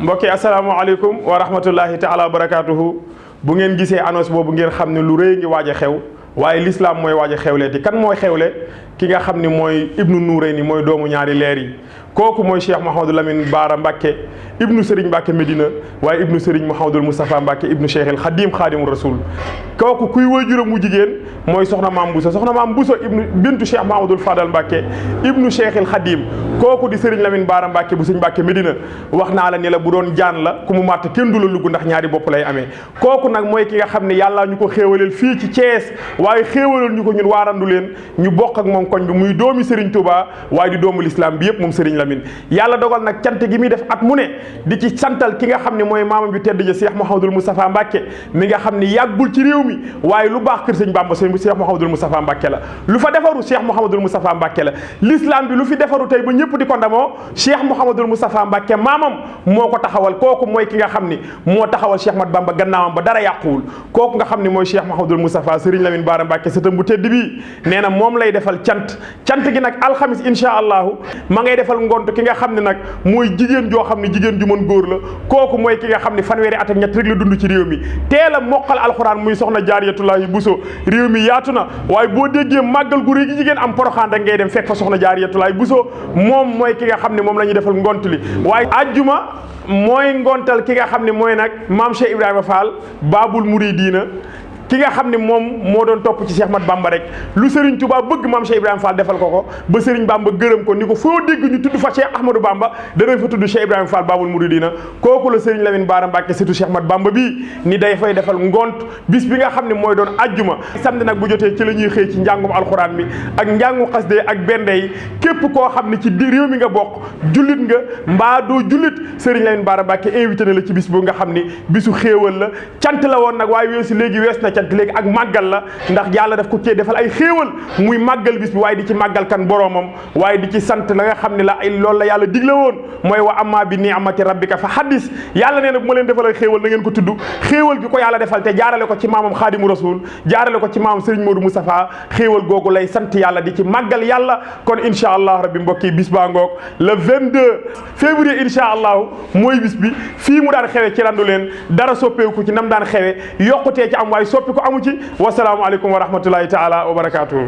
mbokki asalaamaaleykum wa rahmatullahi taala wa barakaatuhu. bu ngeen gisee annonce boobu ngeen xam ne lu rëy ngi waaj a xew waaye l'islam mooy waaj a xewleeti kan mooy xewle ki nga xam ni mooy ibnu Nuurayni mooy doomu ñaari leer yi kooku mooy Cheikh Mouhamadou Lamine Bara Mbacke ibnu Serigne Mbacke Medina waaye ibnu Serigne Mouhamadou Moustapha Mbacke ibnu Cheikhil Khadim Khadimu Rasul kooku kuy waajuram mu jigéen mooy soxna maam Bousso ibnu bintu Cheikh Mouhamadoul Fadal Mbacke ibnu Cheikhil Khadim kooku di Serigne Lamine Bara Mbacke bu Serigne Mbacke Medina wax naa la ni la bu doon jaan la ku mu màtt kenn du la lugg ndax ñaari bopp lay amee kooku nag mooy ki nga xam ne yàlla ñu ko xéewaleel fii ci Thiès waaye xéewalal ñu ko ñun waarandu leen ñu bokk ak moom koñ bi muy doomi Serigne Touba waaye di doomu l'islam bi yëpp moom Serigne Lamine yàlla dogal nag cant gi muy def at mu ne di ci santal ki nga xam ne mooy maamam bi tedd ja Cheikh Mouhamadoul Moustapha Mbacke mi nga xam ne yàggul ci réew mi waaye lu baax kër sëñ Bamba sëñ Cheikh Mouhamadoul Moustapha Mbacke la lu fa defaru Cheikh Mouhamadoul Moustapha Mbacke la l'islam bi lu fi defaru tey ba ñëpp di ko ndamoo Cheikh Mouhamadoul Moustapha Mbacke maamam moo ko taxawal kooku mooy ki nga xam ni moo taxawal Cheikh Mat Bamba gannaawam ba dara yàquwul kooku nga xam ne mooy Cheikh Mouhamadoul Moustapha Serigne Lamine Bara Mbacke sëtam bu tedd bii nee na moom lay defal cant gi nag alxamis insha allahu ma ngay defal ngont ki nga xam ne nag mooy jigéen joo xam ne jigéen ju mën góor la kooku mooy ki nga xam ne fanweeri at ak ñett rek la dund ci réew mi teel a moqal alxuraan muy soxna Jaariyatullaahi Buso réew mi yaatu na waaye boo déggee màggal gu rëy gi jigéen am Poroxaan rek ngay dem fekk fa soxna Jaariyatullaahi Buso moom mooy ki nga xam ne moom la ñuy defal ngont li waaye ajjuma mooy ngontal ki nga xam ne mooy nag maam Cheikh Ibrahima Fall Baabul Muridiina ki nga xam ne moom moo doon topp ci Cheikh Mat Bamba rek lu Serigne Touba bëgg maam Cheikh Ibrahima Fall defal ko ba Serigne Bamba gërëm ko ni ko foo dégg ñu tudd fa Cheikh Ahmadou Bamba danañ fa tudd Cheikh Ibrahima Fall Babul Mouridina kooku la Serigne Lamine Bara Mbacke surtout Cheikh Mat Bamba bii ni day fay defal ngont bis bi nga xam ne mooy doon ajjuma samedi nag bu jotee ci la ñuy xëy ci njàngum alxuraan mi ak njàngu xasde ak bende yi képp koo xam ne ci réew mi nga bokk jullit nga mbaa doo jullit Serigne Lamine Bara Mbacke invité na la ci bis bu nga xam ni bisu xéewal la cant la woon nag waaye weesu léegi wees na léegi ak màggal la ndax yàlla daf ko cee defal ay xéewal muy màggal bis bi waaye di ci màggal kan boroomam waaye di ci sant la nga xam ne la ay loolu la yàlla digle woon mooy wa amma bi ni'mati rabbika fa haddis yàlla nee na bu ma leen defal ay xéewal na ngeen ko tudd xéewal gi ko yàlla defal te jaarale ko ci maamam Xaadimu Rasul jaarale ko ci maamam Serigne Modou Moustapha xéewal googu lay sant yàlla di ci màggal yàlla kon incha allah rabbi mbokki bis baa ngoog le 22 février incha allah mooy bis bi fii mu daan xewe ci randu leen dara soppeeku ci nam daan xewe yokkutee ci am waaye soppi ko amu ci wasalaamu aleykum wa rahmatullahi taala wa barakaatuhu